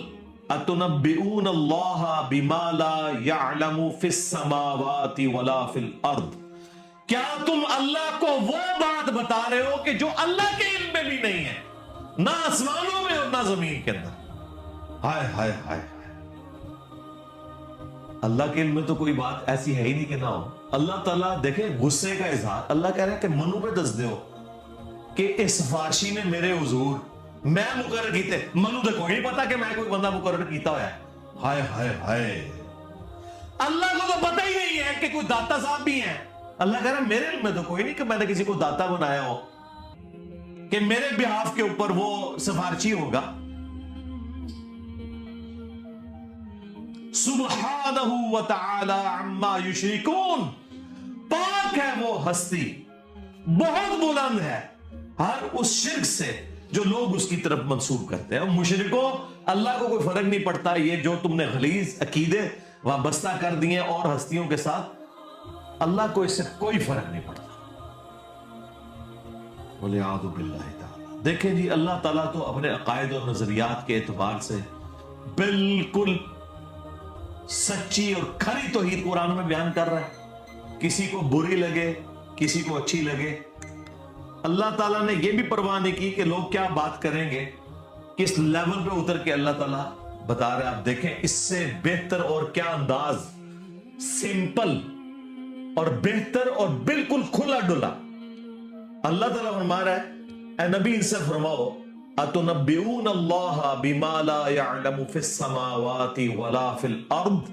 اتنبئون اللہ بما لا یعلم فی السماوات ولا فی الارض، کیا تم اللہ کو وہ بات بتا رہے ہو کہ جو اللہ کے علم میں بھی نہیں ہے، نہ آسمانوں میں اور نہ زمین کے اندر؟ ہائے ہائے ہائے، اللہ کے علم میں تو کوئی بات ایسی ہے ہی نہیں کہ نہ ہو۔ اللہ تعالیٰ دیکھیں غصے کا اظہار، اللہ کہہ رہا ہے کہ منو پہ دس دیو کہ اس فارشی نے میرے حضور میں مقرر کیتے، منو دے کوئی نہیں پتا کہ میں کوئی بندہ مقرر کیتا ہوا ہے۔ ہائے ہائے ہائے، اللہ کو تو پتہ ہی نہیں ہے کہ کوئی داتا صاحب بھی ہیں۔ اللہ کہہ رہا ہے میرے علم میں تو کوئی نہیں کہ میں نے کسی کو داتا بنایا ہو کہ میرے بیہاف کے اوپر وہ سفارشی ہوگا۔ سبحانہ وتعالی عما یشرکون، پاک ہے وہ ہستی، بہت بلند ہے ہر اس شرک سے جو لوگ اس کی طرف منسوب کرتے ہیں۔ اور مشرکوں، اللہ کو کوئی فرق نہیں پڑتا یہ جو تم نے غلیظ عقیدے وابستہ کر دیے اور ہستیوں کے ساتھ، اللہ کو اس سے کوئی فرق نہیں پڑتا۔ وَلِعَاذُ بِاللَّهِ تعالی۔ دیکھیں جی، اللہ تعالیٰ تو اپنے عقائد اور نظریات کے اعتبار سے بالکل سچی اور کھری توحید قرآن میں بیان کر رہا ہے، کسی کو بری لگے کسی کو اچھی لگے۔ اللہ تعالیٰ نے یہ بھی پرواہ نہیں کی کہ لوگ کیا بات کریں گے، کس لیول پہ اتر کے اللہ تعالیٰ بتا رہے ہیں۔ آپ دیکھیں اس سے بہتر اور کیا انداز، سمپل اور بہتر اور بالکل کھلا ڈلا۔ اللہ تعالیٰ فرما رہا ہے، اے نبی ان سے فرماؤ، اتنبئون اللہ بما لا یعلم فی السماوات ولا فی الارض،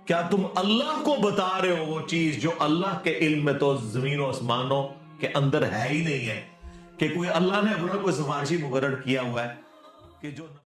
کیا تم اللہ کو بتا رہے ہو وہ چیز جو اللہ کے علم میں تو زمین و آسمانوں کے اندر ہے ہی نہیں ہے، کہ کوئی اللہ نے اپنا کوئی سفارشی مقرر کیا ہوا ہے کہ جو